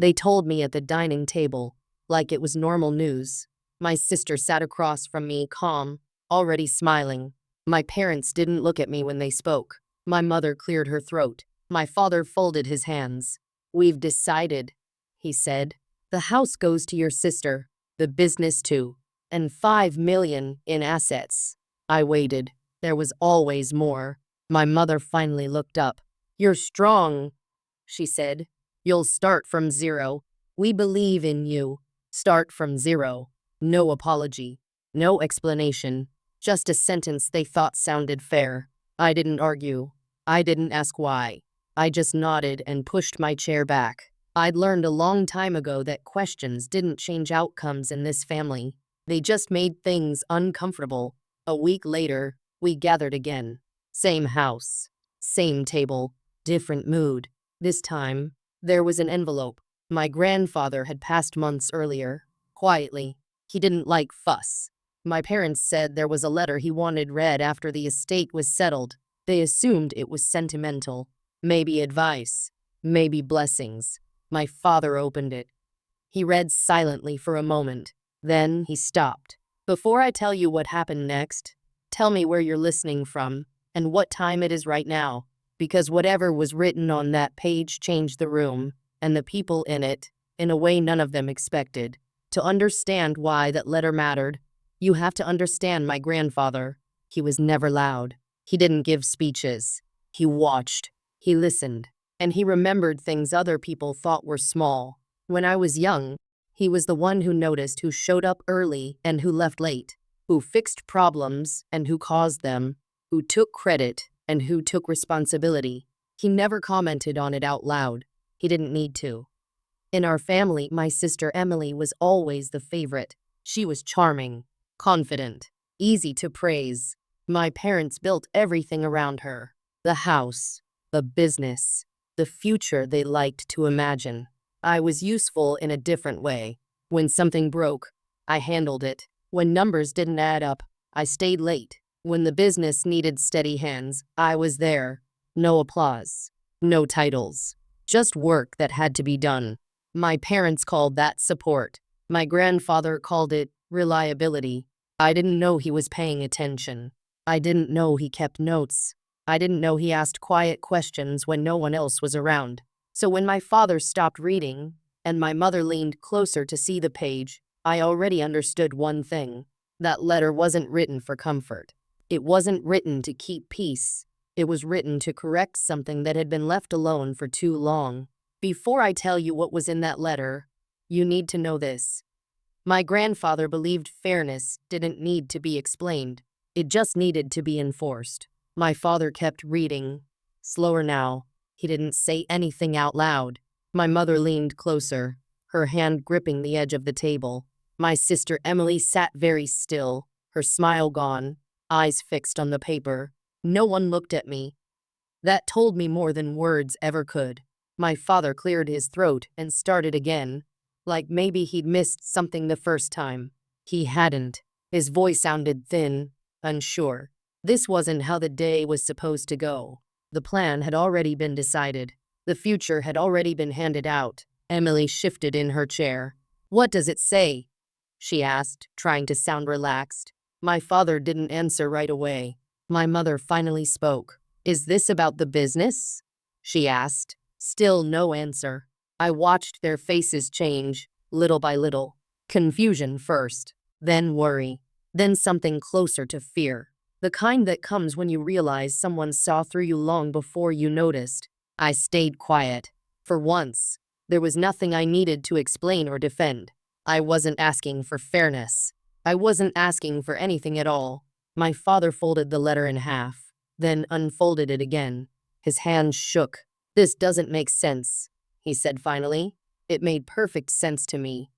They told me at the dining table, like it was normal news. My sister sat across from me, calm, already smiling. My parents didn't look at me when they spoke. My mother cleared her throat. My father folded his hands. "We've decided," he said. "The house goes to your sister, the business too, and 5 million in assets." I waited. There was always more. My mother finally looked up. "You're strong," she said. "You'll start from zero. We believe in you. Start from zero." No apology. No explanation. Just a sentence they thought sounded fair. I didn't argue. I didn't ask why. I just nodded and pushed my chair back. I'd learned a long time ago that questions didn't change outcomes in this family. They just made things uncomfortable. A week later, we gathered again. Same house. Same table. Different mood. This time, there was an envelope. My grandfather had passed months earlier. Quietly. He didn't like fuss. My parents said there was a letter he wanted read after the estate was settled. They assumed it was sentimental. Maybe advice. Maybe blessings. My father opened it. He read silently for a moment. Then he stopped. "Before I tell you what happened next, tell me where you're listening from and what time it is right now, because whatever was written on that page changed the room and the people in it in a way none of them expected. To understand why that letter mattered, you have to understand my grandfather. He was never loud. He didn't give speeches. He watched. He listened. And he remembered things other people thought were small. When I was young, he was the one who noticed who showed up early and who left late, who fixed problems and who caused them, who took credit and who took responsibility. He never commented on it out loud. He didn't need to. In our family, my sister Emily was always the favorite. She was charming, confident, easy to praise. My parents built everything around her. The house, the business, the future they liked to imagine. I was useful in a different way. When something broke, I handled it. When numbers didn't add up, I stayed late. When the business needed steady hands, I was there. No applause, no titles, just work that had to be done. My parents called that support. My grandfather called it reliability. I didn't know he was paying attention. I didn't know he kept notes. I didn't know he asked quiet questions when no one else was around. So when my father stopped reading and my mother leaned closer to see the page, I already understood one thing. That letter wasn't written for comfort. It wasn't written to keep peace. It was written to correct something that had been left alone for too long. Before I tell you what was in that letter, you need to know this. My grandfather believed fairness didn't need to be explained. It just needed to be enforced. My father kept reading. Slower now. He didn't say anything out loud. My mother leaned closer, her hand gripping the edge of the table. My sister Emily sat very still, her smile gone, eyes fixed on the paper. No one looked at me. That told me more than words ever could. My father cleared his throat and started again, like maybe he'd missed something the first time. He hadn't. His voice sounded thin, unsure. This wasn't how the day was supposed to go. The plan had already been decided. The future had already been handed out. Emily shifted in her chair. "What does it say?" she asked, trying to sound relaxed. My father didn't answer right away. My mother finally spoke. "Is this about the business?" she asked. Still no answer. I watched their faces change, little by little. Confusion first, then worry, then something closer to fear. The kind that comes when you realize someone saw through you long before you noticed. I stayed quiet. For once, there was nothing I needed to explain or defend. I wasn't asking for fairness. I wasn't asking for anything at all. My father folded the letter in half, then unfolded it again. His hands shook. "This doesn't make sense," he said finally. It made perfect sense to me.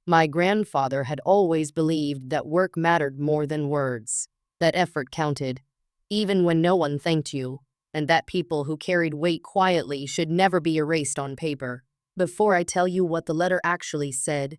My grandfather had always believed that work mattered more than words, that effort counted, even when no one thanked you, and that people who carried weight quietly should never be erased on paper. Before I tell you what the letter actually said,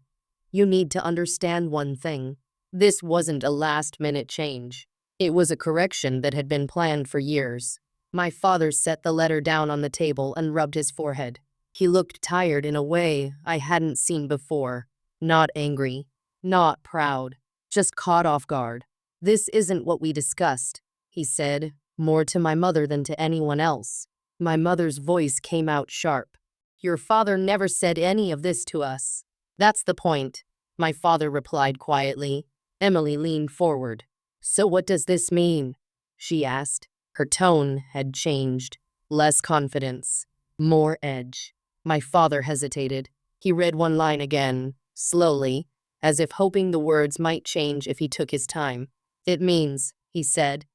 you need to understand one thing. This wasn't a last-minute change. It was a correction that had been planned for years. My father set the letter down on the table and rubbed his forehead. He looked tired in a way I hadn't seen before. Not angry, not proud, just caught off guard. "This isn't what we discussed," he said, more to my mother than to anyone else. My mother's voice came out sharp. "Your father never said any of this to us." "That's the point," my father replied quietly. Emily leaned forward. "So what does this mean?" she asked. Her tone had changed. Less confidence, more edge. My father hesitated. He read one line again, slowly, as if hoping the words might change if he took his time. "It means," he said,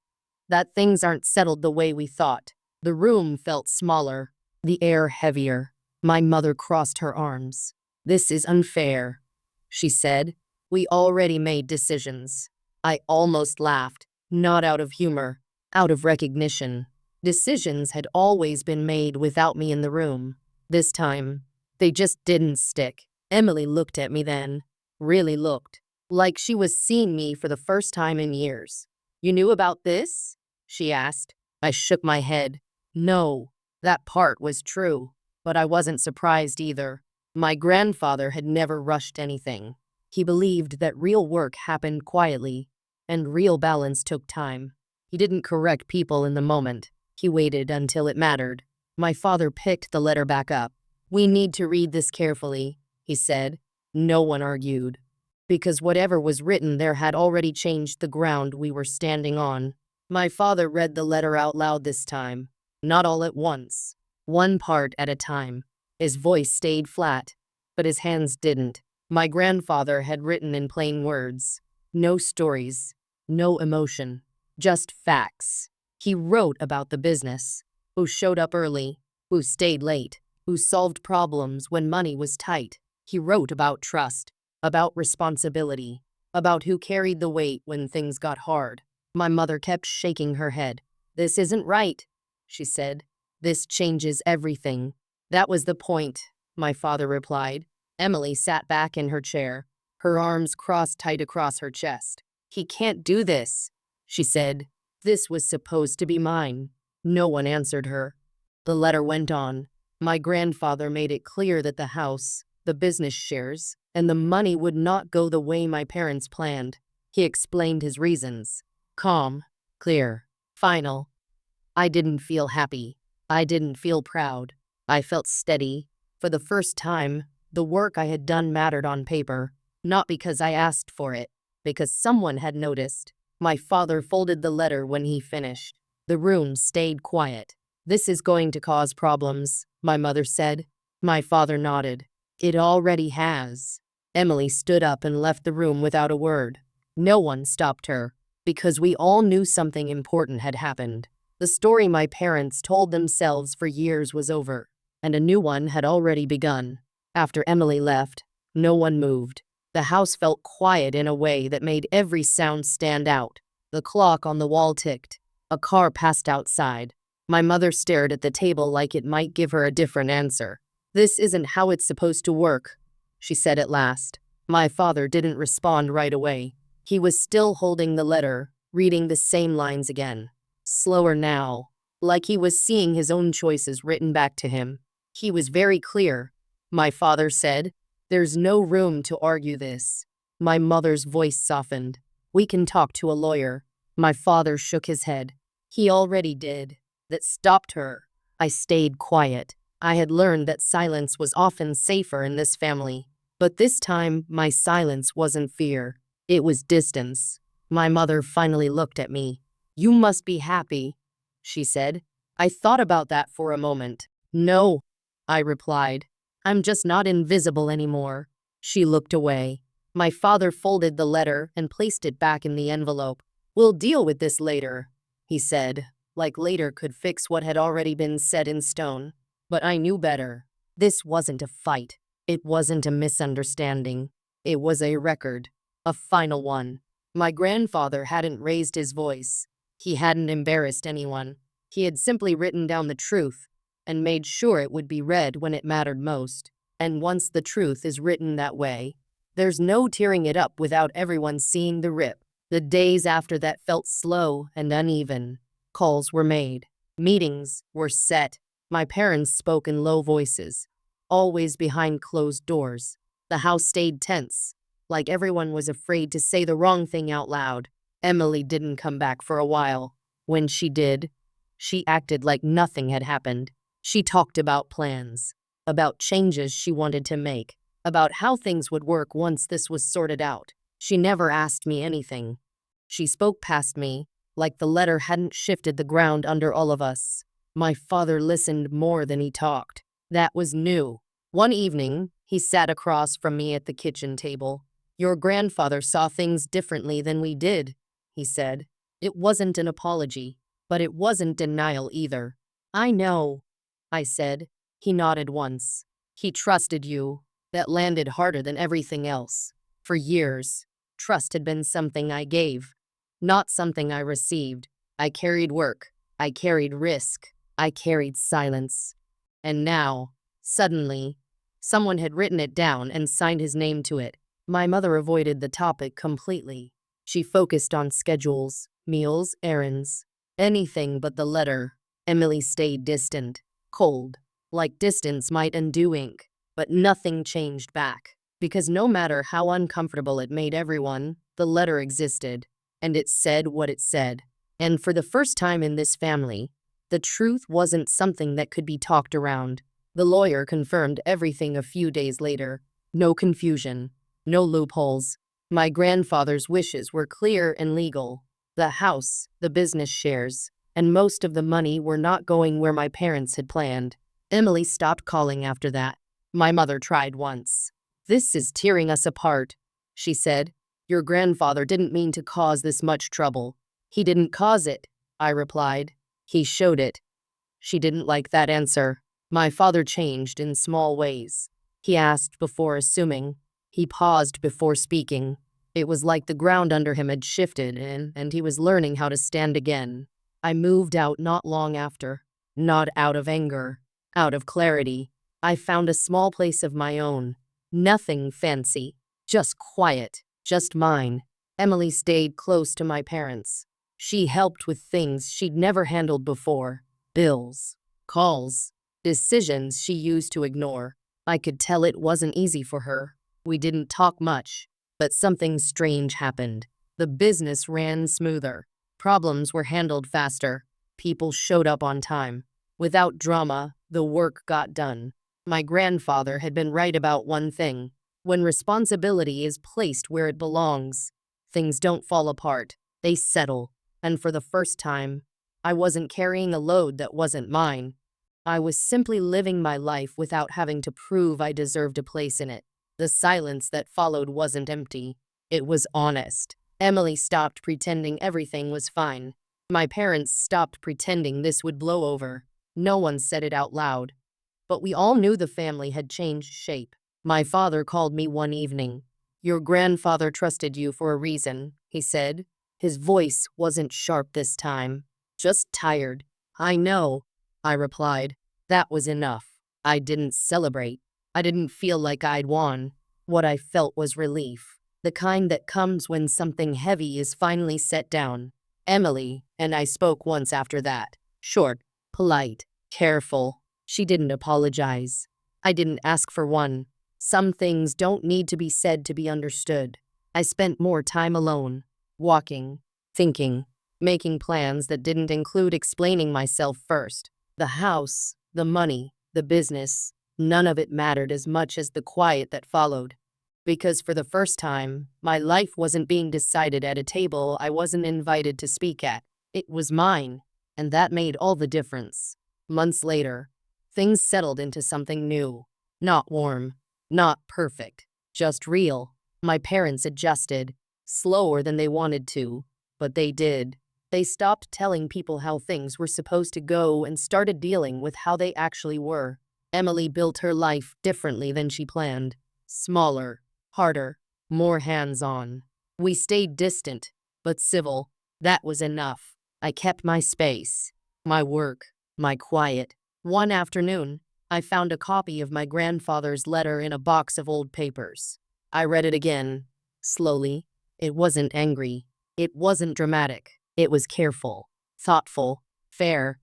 "that things aren't settled the way we thought." The room felt smaller, the air heavier. My mother crossed her arms. "This is unfair," she said. "We already made decisions." I almost laughed, not out of humor, out of recognition. Decisions had always been made without me in the room. This time, they just didn't stick. Emily looked at me then, really looked, like she was seeing me for the first time in years. "You knew about this?" she asked. I shook my head. No, that part was true, but I wasn't surprised either. My grandfather had never rushed anything. He believed that real work happened quietly, and real balance took time. He didn't correct people in the moment. He waited until it mattered. My father picked the letter back up. "We need to read this carefully," he said. No one argued, because whatever was written there had already changed the ground we were standing on. My father read the letter out loud this time, not all at once, one part at a time. His voice stayed flat, but his hands didn't. My grandfather had written in plain words. No stories, no emotion, just facts. He wrote about the business, who showed up early, who stayed late, who solved problems when money was tight. He wrote about trust, about responsibility, about who carried the weight when things got hard. My mother kept shaking her head. "This isn't right," she said. "This changes everything." "That was the point," my father replied. Emily sat back in her chair, her arms crossed tight across her chest. "He can't do this," she said. "This was supposed to be mine." No one answered her. The letter went on. My grandfather made it clear that the house, the business shares, and the money would not go the way my parents planned. He explained his reasons. Calm, clear, final. I didn't feel happy. I didn't feel proud. I felt steady. For the first time, the work I had done mattered on paper, not because I asked for it, because someone had noticed. My father folded the letter when he finished. The room stayed quiet. "This is going to cause problems," my mother said. My father nodded. "It already has." Emily stood up and left the room without a word. No one stopped her, because we all knew something important had happened. The story my parents told themselves for years was over, and a new one had already begun. After Emily left, no one moved. The house felt quiet in a way that made every sound stand out. The clock on the wall ticked. A car passed outside. My mother stared at the table like it might give her a different answer. "This isn't how it's supposed to work," she said at last. My father didn't respond right away. He was still holding the letter, reading the same lines again. Slower now, like he was seeing his own choices written back to him. He was very clear. My father said, "There's no room to argue this." My mother's voice softened. "We can talk to a lawyer." My father shook his head. He already did. That stopped her. I stayed quiet. I had learned that silence was often safer in this family. But this time, my silence wasn't fear. It was distance. My mother finally looked at me. "You must be happy," she said. I thought about that for a moment. "No," I replied. "I'm just not invisible anymore." She looked away. My father folded the letter and placed it back in the envelope. "We'll deal with this later," he said, like later could fix what had already been set in stone. But I knew better. This wasn't a fight. It wasn't a misunderstanding. It was a record. A final one. My grandfather hadn't raised his voice. He hadn't embarrassed anyone. He had simply written down the truth and made sure it would be read when it mattered most. And once the truth is written that way, there's no tearing it up without everyone seeing the rip. The days after that felt slow and uneven. Calls were made. Meetings were set. My parents spoke in low voices. always behind closed doors. The house stayed tense, like everyone was afraid to say the wrong thing out loud. Emily didn't come back for a while. When she did, she acted like nothing had happened. She talked about plans, about changes she wanted to make, about how things would work once this was sorted out. She never asked me anything. She spoke past me, like the letter hadn't shifted the ground under all of us. My father listened more than he talked. That was new. One evening, he sat across from me at the kitchen table. "Your grandfather saw things differently than we did," he said. It wasn't an apology, but it wasn't denial either. "I know," I said. He nodded once. "He trusted you." That landed harder than everything else. For years, trust had been something I gave, not something I received. I carried work. I carried risk. I carried silence. And now, suddenly, someone had written it down and signed his name to it. My mother avoided the topic completely. She focused on schedules, meals, errands, anything but the letter. Emily stayed distant, cold, like distance might undo ink. But nothing changed back, because no matter how uncomfortable it made everyone, the letter existed, and it said what it said. And for the first time in this family, the truth wasn't something that could be talked around. The lawyer confirmed everything a few days later. No confusion, no loopholes. My grandfather's wishes were clear and legal. The house, the business shares, and most of the money were not going where my parents had planned. Emily stopped calling after that. My mother tried once. "This is tearing us apart," she said. "Your grandfather didn't mean to cause this much trouble." "He didn't cause it," I replied. "He showed it." She didn't like that answer. My father changed in small ways. He asked before assuming. He paused before speaking. It was like the ground under him had shifted and he was learning how to stand again. I moved out not long after. Not out of anger, out of clarity. I found a small place of my own. Nothing fancy, just quiet, just mine. Emily stayed close to my parents. She helped with things she'd never handled before. Bills, calls, decisions she used to ignore. I could tell it wasn't easy for her. We didn't talk much, but something strange happened. The business ran smoother. Problems were handled faster. People showed up on time. Without drama, the work got done. My grandfather had been right about one thing. When responsibility is placed where it belongs, things don't fall apart, they settle. And for the first time, I wasn't carrying a load that wasn't mine. I was simply living my life without having to prove I deserved a place in it. The silence that followed wasn't empty. It was honest. Emily stopped pretending everything was fine. My parents stopped pretending this would blow over. No one said it out loud. But we all knew the family had changed shape. My father called me one evening. "Your grandfather trusted you for a reason," he said. His voice wasn't sharp this time, just tired. "I know," I replied. That was enough. I didn't celebrate. I didn't feel like I'd won. What I felt was relief. The kind that comes when something heavy is finally set down. Emily and I spoke once after that. Short, polite, careful. She didn't apologize. I didn't ask for one. Some things don't need to be said to be understood. I spent more time alone, walking, thinking, making plans that didn't include explaining myself first. The house, the money, the business, none of it mattered as much as the quiet that followed. Because for the first time, my life wasn't being decided at a table I wasn't invited to speak at. It was mine, and that made all the difference. Months later, things settled into something new. Not warm, not perfect, just real. My parents adjusted, slower than they wanted to, but they did. They stopped telling people how things were supposed to go and started dealing with how they actually were. Emily built her life differently than she planned. Smaller, harder, more hands-on. We stayed distant, but civil. That was enough. I kept my space, my work, my quiet. One afternoon, I found a copy of my grandfather's letter in a box of old papers. I read it again, slowly. It wasn't angry. It wasn't dramatic. It was careful, thoughtful, fair.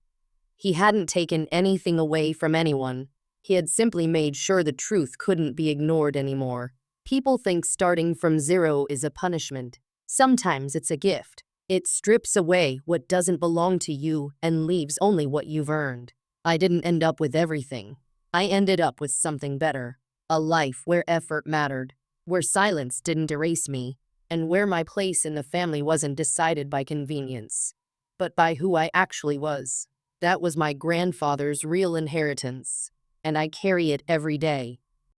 He hadn't taken anything away from anyone. He had simply made sure the truth couldn't be ignored anymore. People think starting from zero is a punishment. Sometimes it's a gift. It strips away what doesn't belong to you and leaves only what you've earned. I didn't end up with everything. I ended up with something better. A life where effort mattered, where silence didn't erase me, and where my place in the family wasn't decided by convenience, but by who I actually was. That was my grandfather's real inheritance, and I carry it every day.